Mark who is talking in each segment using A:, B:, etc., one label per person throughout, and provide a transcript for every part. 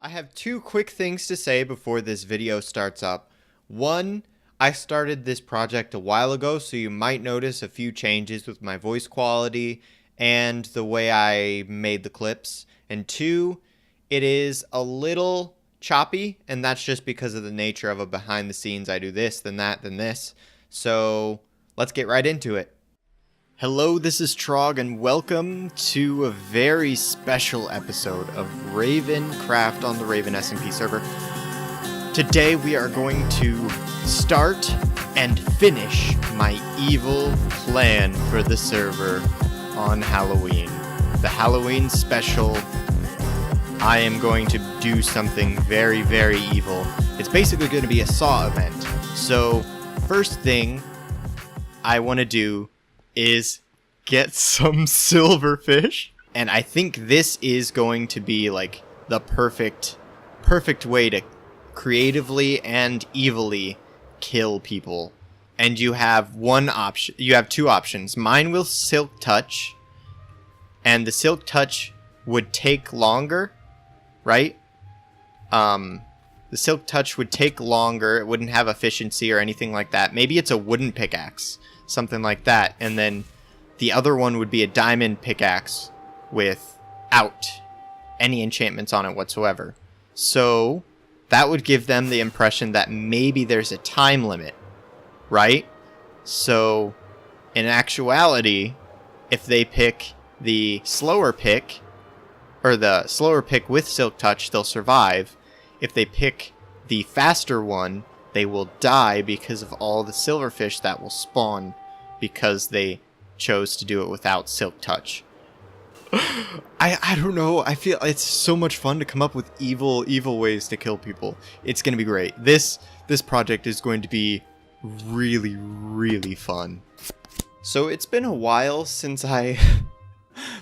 A: I have two quick things to say before this video starts up. One, I started this project a while ago, so you might notice a few changes with my voice quality and the way I made the clips. And two, it is a little choppy, and that's just because of the nature of a behind the scenes. I do this, then that, then this. So let's get right into it. Hello, this is Trog, and welcome to a very special episode of Ravencraft on the Raven SMP server. Today we are going to start and finish my evil plan for the server on Halloween. The Halloween special. I am going to do something very, very evil. It's basically going to be a Saw event. So, first thing I want to do is get some silverfish, and I think this is going to be like the perfect way to creatively and evilly kill people. And you have two options. Mine will silk touch, and the silk touch would take longer, right? The silk touch would take longer. It wouldn't have efficiency or anything like that. Maybe it's a wooden pickaxe, something like that. And then the other one would be a diamond pickaxe without any enchantments on it whatsoever. So that would give them the impression that maybe there's a time limit, right? So in actuality, if they pick the slower pick, or the slower pick with silk touch, they'll survive. If they pick the faster one, they will die because of all the silverfish that will spawn because they chose to do it without silk touch. I don't know. I feel it's so much fun to come up with evil ways to kill people. It's going to be great. This project is going to be really, really fun. So it's been a while since I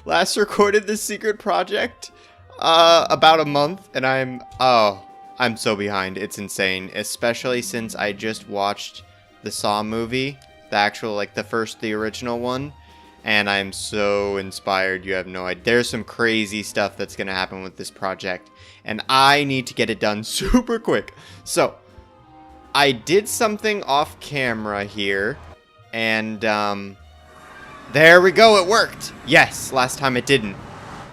A: last recorded this secret project. About a month, and I'm so behind. It's insane, especially since I just watched the Saw movie, the original one, and I'm so inspired. You have no idea. There's some crazy stuff that's gonna happen with this project, and I need to get it done super quick. So I did something off camera here, and there we go. It worked. Yes, last time it didn't.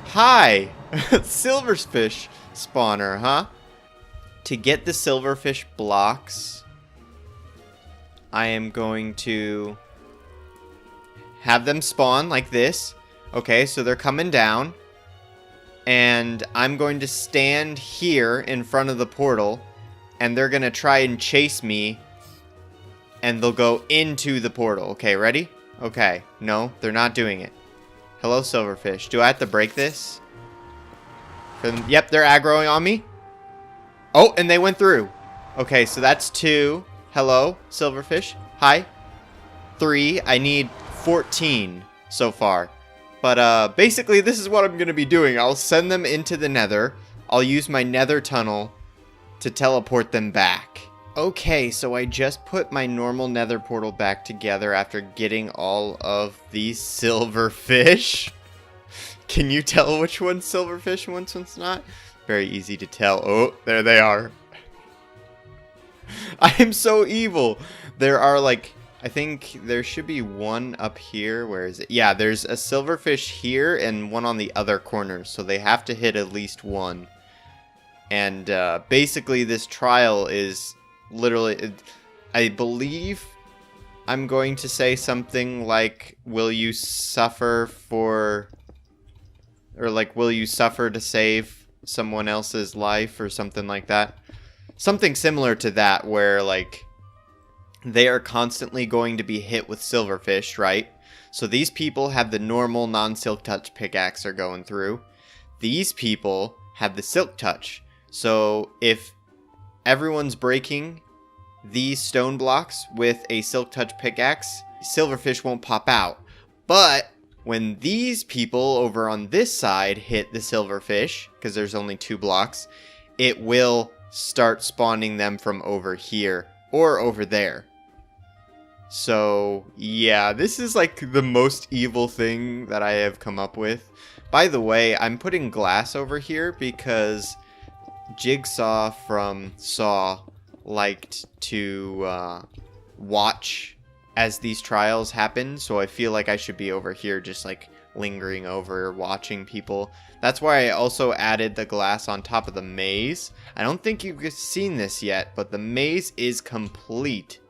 A: Hi. Silverfish spawner, huh? To get the silverfish blocks, I am going to have them spawn like this. Okay, so they're coming down. And I'm going to stand here in front of the portal, and they're going to try and chase me, and they'll go into the portal. Okay, ready? Okay, no, they're not doing it. Hello, silverfish. Do I have to break this? Yep, they're aggroing on me. Oh, and they went through. Okay, so that's 2. Hello, silverfish. Hi. 3. I need 14 so far. But basically, this is what I'm going to be doing. I'll send them into the nether. I'll use my nether tunnel to teleport them back. Okay, so I just put my normal nether portal back together after getting all of these silverfish. Can you tell which one's silverfish and which one's not? Very easy to tell. Oh, there they are. I am so evil. There are I think there should be one up here. Where is it? Yeah, there's a silverfish here and one on the other corner. So they have to hit at least one. And basically this trial is literally, I believe I'm going to say something like, will you suffer for... Or will you suffer to save someone else's life or something like that? Something similar to that where, they are constantly going to be hit with silverfish, right? So these people have the normal non-silk touch pickaxe they're going through. These people have the silk touch. So if everyone's breaking these stone blocks with a silk touch pickaxe, silverfish won't pop out. But when these people over on this side hit the silverfish, because there's only 2 blocks, it will start spawning them from over here or over there. So, yeah, this is the most evil thing that I have come up with. By the way, I'm putting glass over here because Jigsaw from Saw liked to watch as these trials happen, so I feel like I should be over here just like lingering over, watching people. That's why I also added the glass on top of the maze. I don't think you've seen this yet, but the maze is complete,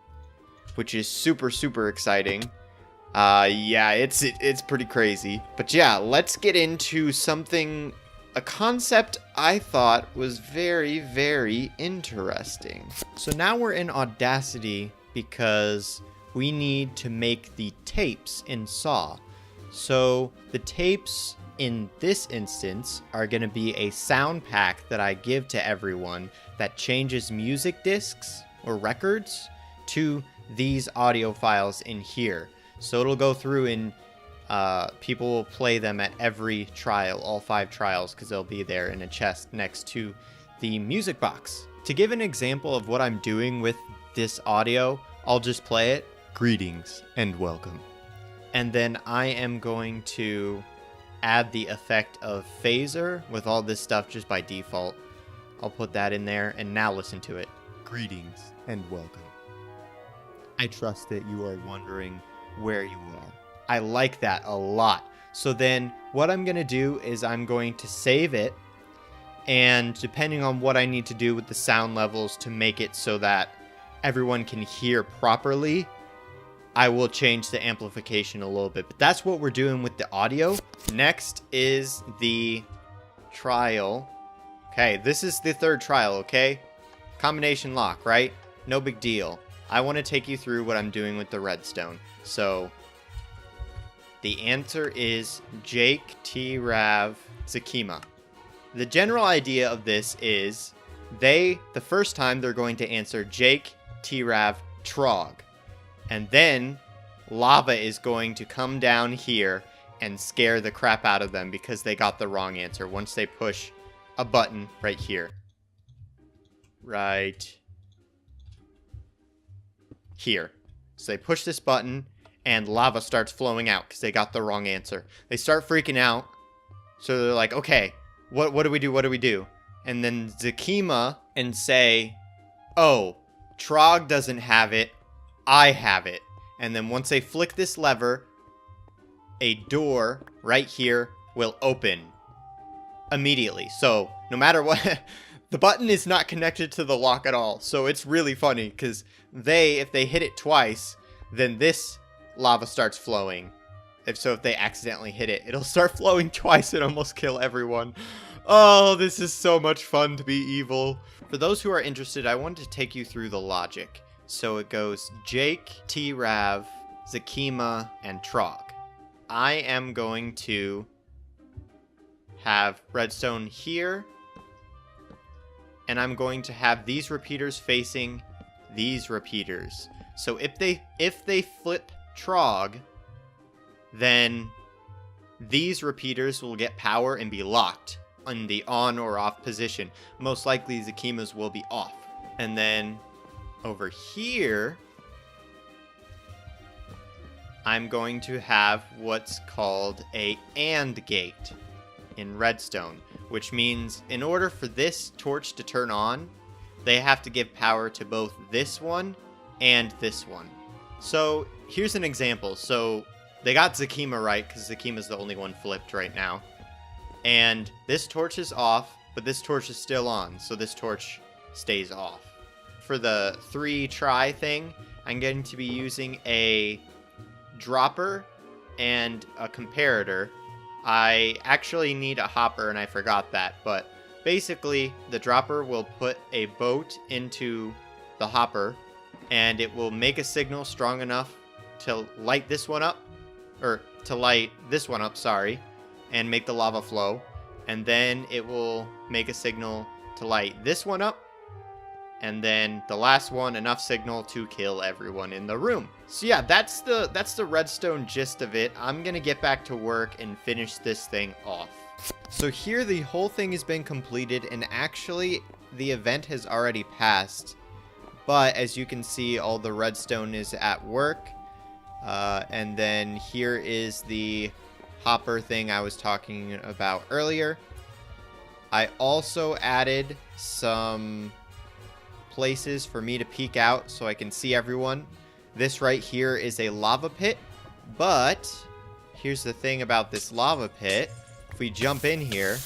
A: which is super, super exciting. Yeah, it's pretty crazy. But yeah, let's get into a concept I thought was very, very interesting. So now we're in Audacity because we need to make the tapes in Saw. So the tapes in this instance are going to be a sound pack that I give to everyone that changes music discs or records to these audio files in here. So it'll go through and people will play them at every trial, all 5 trials, because they'll be there in a chest next to the music box. To give an example of what I'm doing with this audio, I'll just play it. Greetings and welcome. And then I am going to add the effect of phaser with all this stuff just by default. I'll put that in there, and now listen to it. Greetings and welcome. I trust that you are wondering where you are. I like that a lot. So then what I'm going to do is I'm going to save it, and depending on what I need to do with the sound levels to make it so that everyone can hear properly, I will change the amplification a little bit. But that's what we're doing with the audio. Next is the trial. Okay, this is the 3rd trial, okay? Combination lock, right? No big deal. I want to take you through what I'm doing with the redstone. So the answer is Jake, T, Rav, Zakima. The general idea of this is the first time they're going to answer Jake, T, Rav, Trog. And then lava is going to come down here and scare the crap out of them because they got the wrong answer once they push a button right here. Right here. So they push this button and lava starts flowing out because they got the wrong answer. They start freaking out. So they're like, okay, what do we do? What do we do? And then Zakima and say, oh, Trog doesn't have it. I have it. And then once they flick this lever, a door right here will open immediately. So no matter what, the button is not connected to the lock at all. So it's really funny because if they hit it twice, then this lava starts flowing. If they accidentally hit it, it'll start flowing twice and almost kill everyone. Oh, this is so much fun to be evil. For those who are interested, I wanted to take you through the logic. So it goes Jake, T-Rav, Zakima, and Trog. I am going to have redstone here, and I'm going to have these repeaters facing these repeaters. So if they flip Trog, then these repeaters will get power and be locked in the on or off position. Most likely Zakima's will be off. And then over here, I'm going to have what's called a AND gate in redstone, which means in order for this torch to turn on, they have to give power to both this one and this one. So here's an example. So they got Zakima right because Zakima's the only one flipped right now. And this torch is off, but this torch is still on, so this torch stays off. For the 3 try thing, I'm going to be using a dropper and a comparator. I actually need a hopper and I forgot that, but basically the dropper will put a boat into the hopper and it will make a signal strong enough to light this one up, sorry, and make the lava flow. And then it will make a signal to light this one up. And then the last one, enough signal to kill everyone in the room. So yeah, that's the redstone gist of it. I'm gonna get back to work and finish this thing off. So here the whole thing has been completed, and actually the event has already passed. But as you can see, all the redstone is at work. And then here is the hopper thing I was talking about earlier. I also added some places for me to peek out so I can see everyone. This right here is a lava pit, but here's the thing about this lava pit. If we jump in here,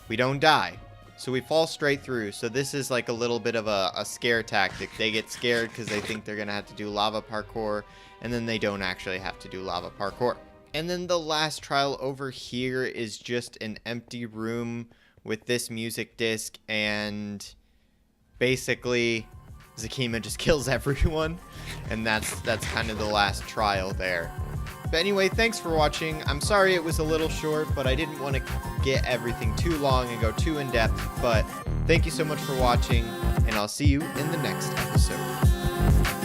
A: we don't die. So we fall straight through. So this is like a little bit of a scare tactic. They get scared because they think they're going to have to do lava parkour, and then they don't actually have to do lava parkour. And then the last trial over here is just an empty room with this music disc, and basically Zakima just kills everyone, and that's kind of the last trial there. But anyway, thanks for watching. I'm sorry it was a little short, but I didn't want to get everything too long and go too in-depth. But thank you so much for watching, and I'll see you in the next episode.